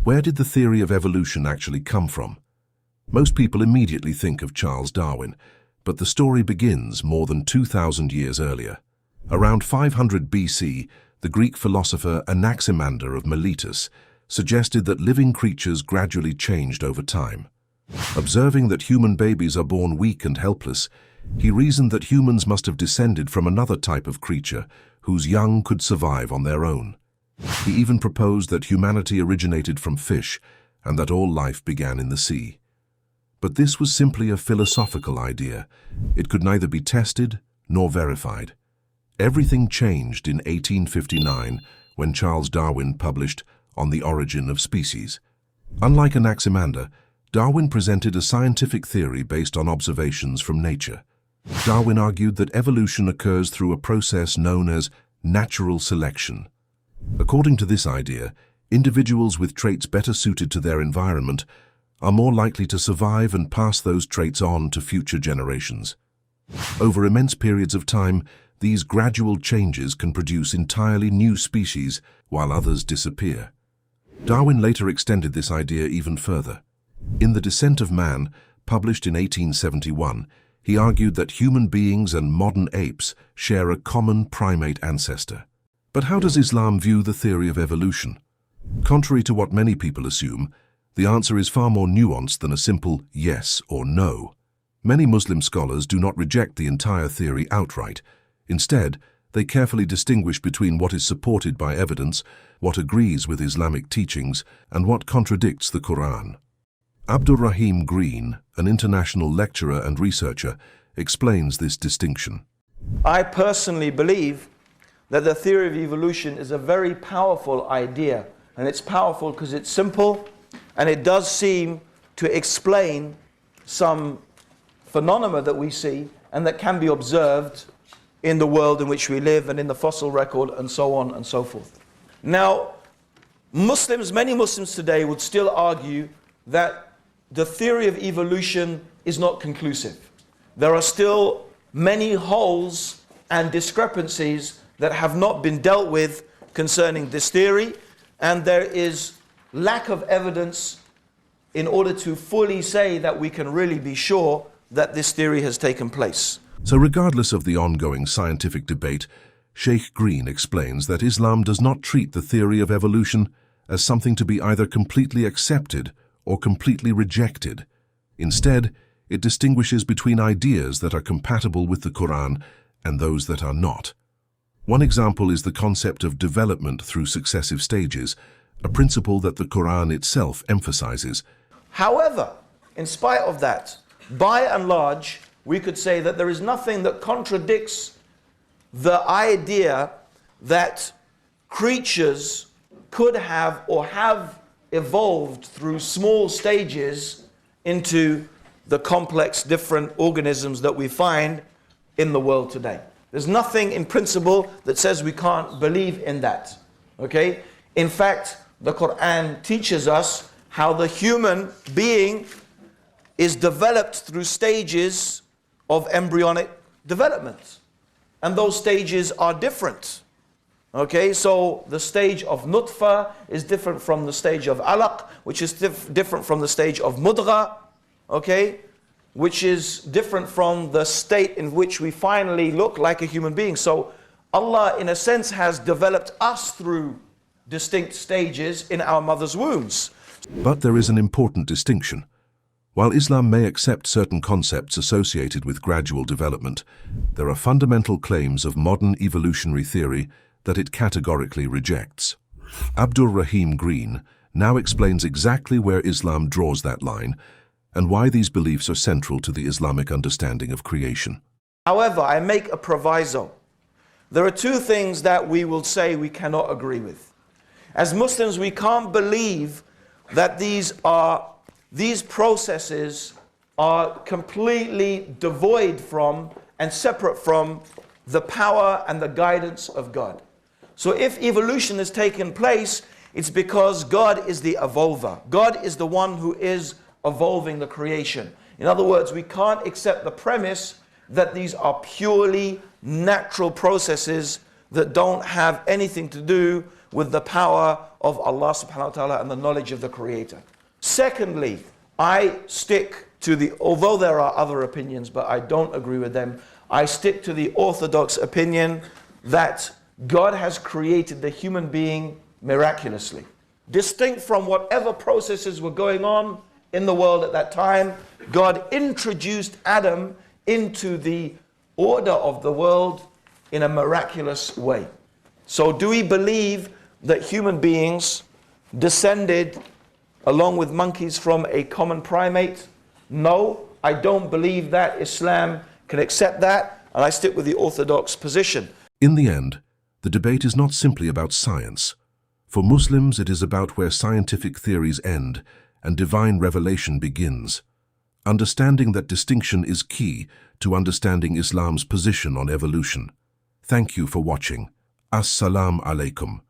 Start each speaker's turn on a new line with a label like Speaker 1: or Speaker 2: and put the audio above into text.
Speaker 1: Where did the theory of evolution actually come from? Most people immediately think of Charles Darwin, but the story begins more than 2,000 years earlier. Around 500 BC, the Greek philosopher Anaximander of Miletus suggested that living creatures gradually changed over time. Observing that human babies are born weak and helpless, he reasoned that humans must have descended from another type of creature whose young could survive on their own. He even proposed that humanity originated from fish and that all life began in the sea. But this was simply a philosophical idea. It could neither be tested nor verified. Everything changed in 1859 when Charles Darwin published On the Origin of Species. Unlike Anaximander, Darwin presented a scientific theory based on observations from nature. Darwin argued that evolution occurs through a process known as natural selection. According to this idea, individuals with traits better suited to their environment are more likely to survive and pass those traits on to future generations. Over immense periods of time, these gradual changes can produce entirely new species while others disappear. Darwin later extended this idea even further. In The Descent of Man, published in 1871, he argued that human beings and modern apes share a common primate ancestor. But how does Islam view the theory of evolution? Contrary to what many people assume, the answer is far more nuanced than a simple yes or no. Many Muslim scholars do not reject the entire theory outright. Instead, they carefully distinguish between what is supported by evidence, what agrees with Islamic teachings, and what contradicts the Qur'an. Abdur-Raheem Green, an international lecturer and researcher, explains this distinction.
Speaker 2: I personally believe that the theory of evolution is a very powerful idea, and it's powerful because it's simple and it does seem to explain some phenomena that we see and that can be observed in the world in which we live and in the fossil record and so on and so forth. Now, many Muslims today would still argue that the theory of evolution is not conclusive. There are still many holes and discrepancies that have not been dealt with concerning this theory, and there is lack of evidence in order to fully say that we can really be sure that this theory has taken place.
Speaker 1: So regardless of the ongoing scientific debate, Sheikh Green explains that Islam does not treat the theory of evolution as something to be either completely accepted or completely rejected. Instead, it distinguishes between ideas that are compatible with the Qur'an and those that are not. One example is the concept of development through successive stages, a principle that the Qur'an itself emphasizes.
Speaker 2: However, in spite of that, by and large, we could say that there is nothing that contradicts the idea that creatures could have or have evolved through small stages into the complex different organisms that we find in the world today. There's nothing in principle that says we can't believe in that. Okay? In fact, the Qur'an teaches us how the human being is developed through stages of embryonic development. And those stages are different. Okay, so the stage of nutfa is different from the stage of alaq, which is different from the stage of mudgha, okay, which is different from the state in which we finally look like a human being. So Allah, in a sense, has developed us through distinct stages in our mother's wombs.
Speaker 1: But there is an important distinction. While Islam may accept certain concepts associated with gradual development, there are fundamental claims of modern evolutionary theory that it categorically rejects. Abdur-Raheem Green now explains exactly where Islam draws that line and why these beliefs are central to the Islamic understanding of creation.
Speaker 2: However, I make a proviso. There are two things that we will say we cannot agree with. As Muslims, we can't believe that these processes are completely devoid from and separate from the power and the guidance of God. So if evolution has taken place, it's because God is the evolver. God is the one who is evolving the creation. In other words, we can't accept the premise that these are purely natural processes that don't have anything to do with the power of Allah subhanahu wa ta'ala and the knowledge of the Creator. Secondly, I stick to although there are other opinions, but I don't agree with them, I stick to the orthodox opinion that God has created the human being miraculously. Distinct from whatever processes were going on in the world at that time, God introduced Adam into the order of the world in a miraculous way. So do we believe that human beings descended along with monkeys from a common primate? No, I don't believe that. Islam can accept that, and I stick with the orthodox position.
Speaker 1: In the end, the debate is not simply about science. For Muslims, it is about where scientific theories end and divine revelation begins. Understanding that distinction is key to understanding Islam's position on evolution. Thank you for watching. As-salamu alaykum.